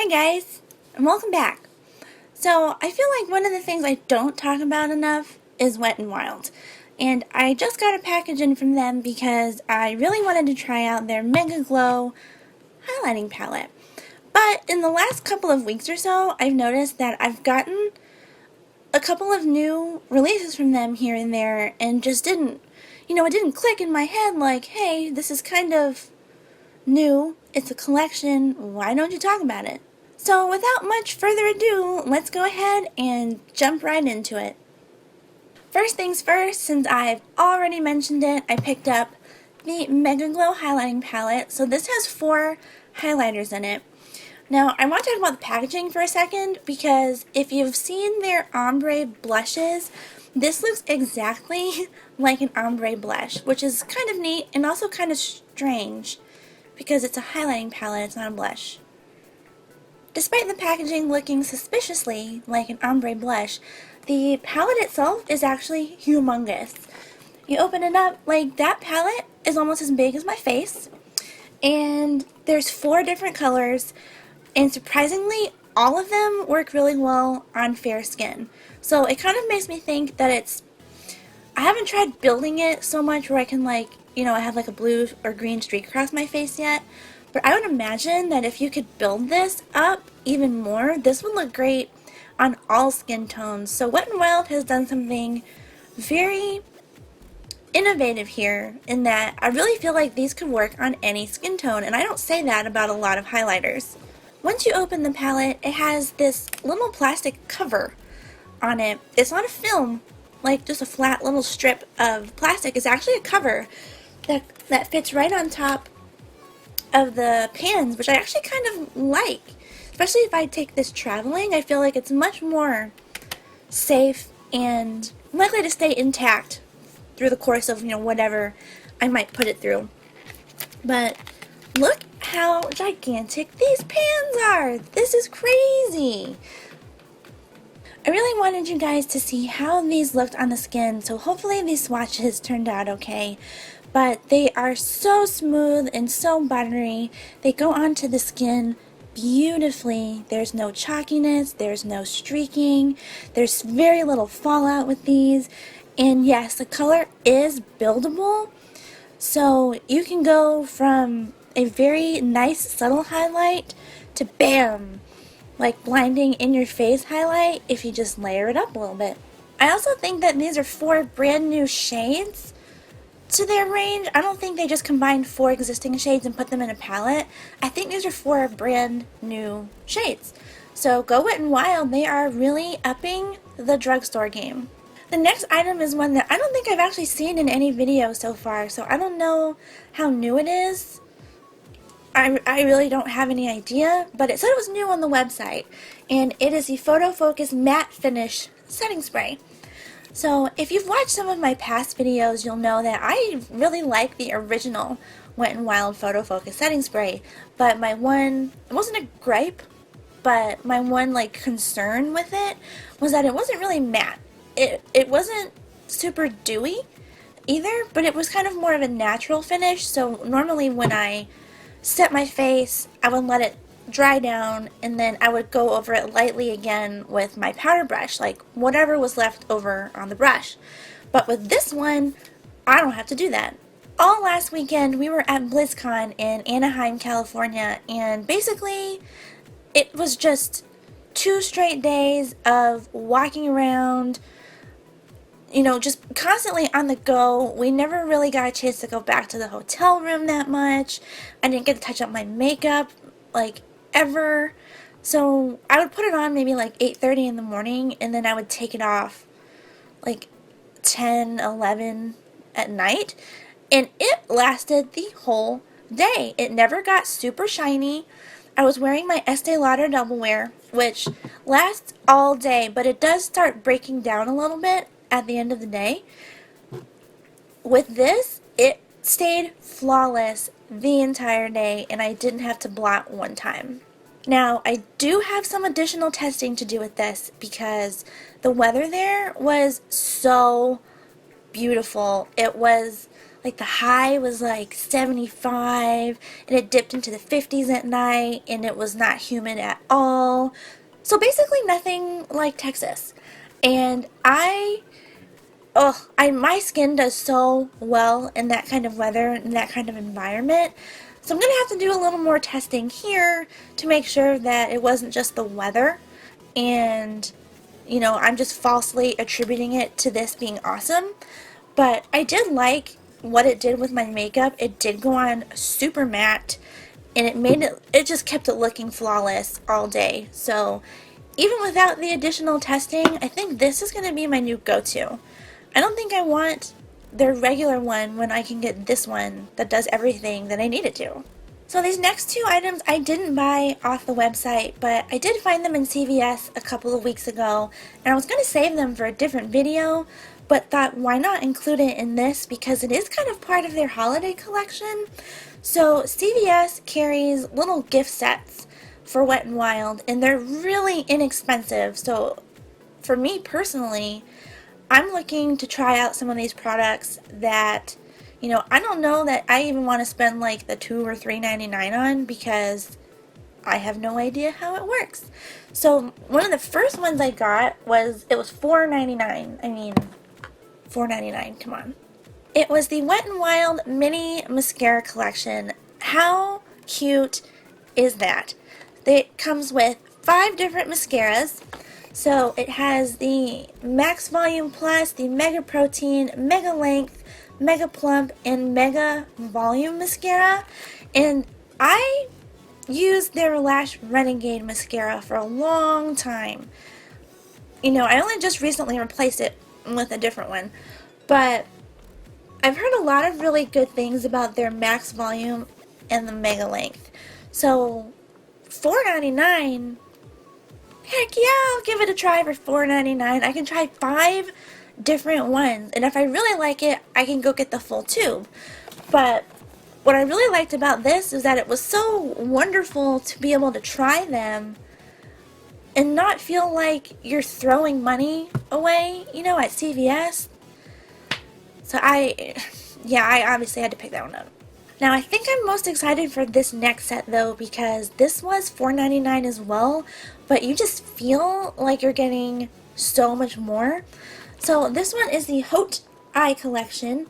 Hi guys, and welcome back. So I feel like one of the things I don't talk about enough is Wet n Wild. And I just got a package in from them because I really wanted to try out their Mega Glow highlighting palette. But in the last couple of weeks or so, I've noticed that I've gotten a couple of new releases from them here and there and just didn't, it didn't click in my head like, hey, this is kind of new, it's a collection, why don't you talk about it? So without much further ado, let's go ahead and jump right into it. First things first, since I've already mentioned it, I picked up the Mega Glow highlighting palette. So this has 4 highlighters in it. Now I want to talk about the packaging for a second because if you've seen their ombre blushes, this looks exactly like an ombre blush, which is kind of neat and also kind of strange because it's a highlighting palette, it's not a blush. Despite the packaging looking suspiciously like an ombre blush, the palette itself is actually humongous. You open it up, like that palette is almost as big as my face, and there's 4 different colors, and surprisingly, all of them work really well on fair skin. So it kind of makes me think that I haven't tried building it so much where I can I have like a blue or green streak across my face yet. But I would imagine that if you could build this up even more, this would look great on all skin tones. So Wet n Wild has done something very innovative here in that I really feel like these could work on any skin tone, and I don't say that about a lot of highlighters. Once you open the palette, it has this little plastic cover on it. It's not a film, like just a flat little strip of plastic. It's actually a cover that fits right on top of the pans, which I actually kind of like. Especially if I take this traveling, I feel like it's much more safe and likely to stay intact through the course of, whatever I might put it through. But look how gigantic these pans are! This is crazy! I really wanted you guys to see how these looked on the skin, so hopefully these swatches turned out okay. But they are so smooth and so buttery. They go onto the skin beautifully. There's no chalkiness, there's no streaking, there's very little fallout with these. And yes, the color is buildable, so you can go from a very nice subtle highlight to bam, like blinding in your face highlight if you just layer it up a little bit. I also think that these are 4 brand new shades to their range. I don't think they just combined 4 existing shades and put them in a palette. I think these are 4 brand new shades. So go Wet n Wild, they are really upping the drugstore game. The next item is one that I don't think I've actually seen in any video so far, so I don't know how new it is. I really don't have any idea, but it said it was new on the website, and it is the Photo Focus Matte Finish Setting Spray. So if you've watched some of my past videos, you'll know that I really like the original Wet n Wild Photo Focus Setting Spray, but it wasn't a gripe, but my one concern with it was that it wasn't really matte. It wasn't super dewy either, but it was kind of more of a natural finish, so normally when I set my face, I would let it dry down, and then I would go over it lightly again with my powder brush, like whatever was left over on the brush. But with this one, I don't have to do that. All last weekend, we were at BlizzCon in Anaheim, California, and basically, it was just 2 straight days of walking around, just constantly on the go. We never really got a chance to go back to the hotel room that much. I didn't get to touch up my makeup, ever. So I would put it on maybe 8:30 in the morning, and then I would take it off 10, 11 at night, and it lasted the whole day. It never got super shiny. I was wearing my Estee Lauder Double Wear, which lasts all day, but it does start breaking down a little bit at the end of the day. With this, it stayed flawless the entire day, and I didn't have to blot one time. Now, I do have some additional testing to do with this because the weather there was so beautiful. It was like the high was like 75 and it dipped into the 50s at night and it was not humid at all. So basically nothing like Texas. And my skin does so well in that kind of weather and that kind of environment. So I'm going to have to do a little more testing here to make sure that it wasn't just the weather and, you know, I'm just falsely attributing it to this being awesome. But I did like what it did with my makeup. It did go on super matte and it just kept it looking flawless all day. So even without the additional testing, I think this is going to be my new go-to. I don't think I want their regular one when I can get this one that does everything that I need it to. So these next two items I didn't buy off the website, but I did find them in CVS a couple of weeks ago, and I was going to save them for a different video, but thought why not include it in this because it is kind of part of their holiday collection. So CVS carries little gift sets for Wet n Wild, and they're really inexpensive. So for me personally, I'm looking to try out some of these products that, you know, I don't know that I even want to spend like the $2 or $3.99 on because I have no idea how it works. So one of the first ones I got was, it was $4.99. I mean, $4.99, come on. It was the Wet n Wild Mini Mascara Collection. How cute is that? It comes with 5 different mascaras. So it has the Max Volume Plus, the Mega Protein, Mega Length, Mega Plump, and Mega Volume Mascara. And I used their Lash Renegade Mascara for a long time. You know, I only just recently replaced it with a different one. But I've heard a lot of really good things about their Max Volume and the Mega Length. So $4.99, heck yeah, I'll give it a try for $4.99. I can try 5 different ones, and if I really like it, I can go get the full tube. But what I really liked about this is that it was so wonderful to be able to try them and not feel like you're throwing money away, you know, at CVS. So I obviously had to pick that one up. Now I think I'm most excited for this next set though because this was $4.99 as well, but you just feel like you're getting so much more. So this one is the Haute Eye Collection,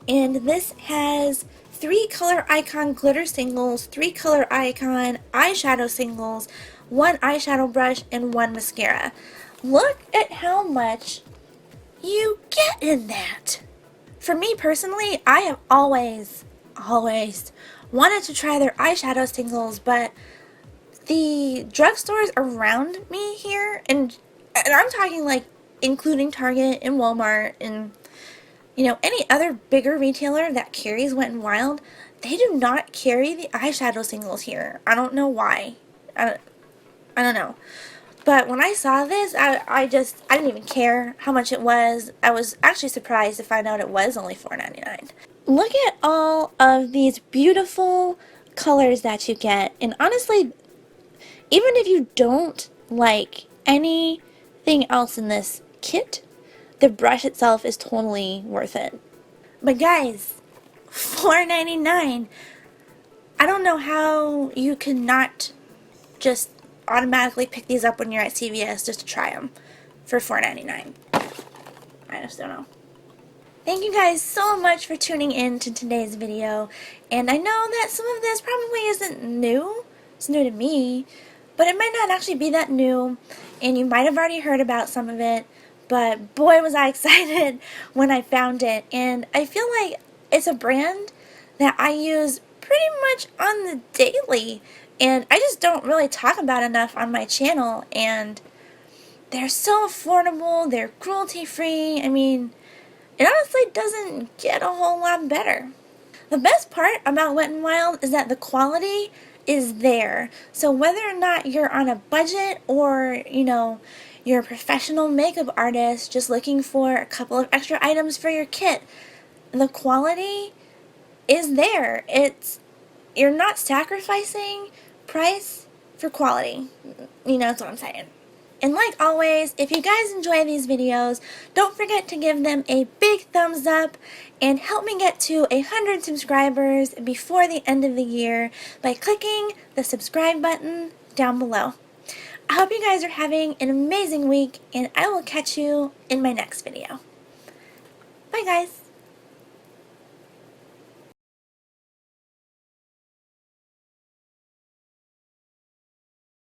and this has 3 Color Icon glitter singles, 3 Color Icon eyeshadow singles, 1 eyeshadow brush, and 1 mascara. Look at how much you get in that. For me personally, I have always wanted to try their eyeshadow singles, but the drugstores around me here, and I'm talking like including Target and Walmart and, you know, any other bigger retailer that carries Wet n Wild, they do not carry the eyeshadow singles here. I don't know why. I don't know. But when I saw this, I didn't even care how much it was. I was actually surprised to find out it was only $4.99. Look at all of these beautiful colors that you get. And honestly, even if you don't like anything else in this kit, the brush itself is totally worth it. But guys, $4.99. I don't know how you could not just automatically pick these up when you're at CVS just to try them for $4.99. I just don't know. Thank you guys so much for tuning in to today's video, and I know that some of this probably isn't new. It's new to me, but it might not actually be that new, and you might have already heard about some of it, but boy was I excited when I found it. And I feel like it's a brand that I use pretty much on the daily, and I just don't really talk about enough on my channel. And they're so affordable, they're cruelty free. I mean, it honestly doesn't get a whole lot better. The best part about Wet n Wild is that the quality is there. So whether or not you're on a budget or, you know, you're a professional makeup artist just looking for a couple of extra items for your kit, the quality is there. You're not sacrificing price for quality. You know, that's what I'm saying. And like always, if you guys enjoy these videos, don't forget to give them a big thumbs up and help me get to 100 subscribers before the end of the year by clicking the subscribe button down below. I hope you guys are having an amazing week, and I will catch you in my next video. Bye guys!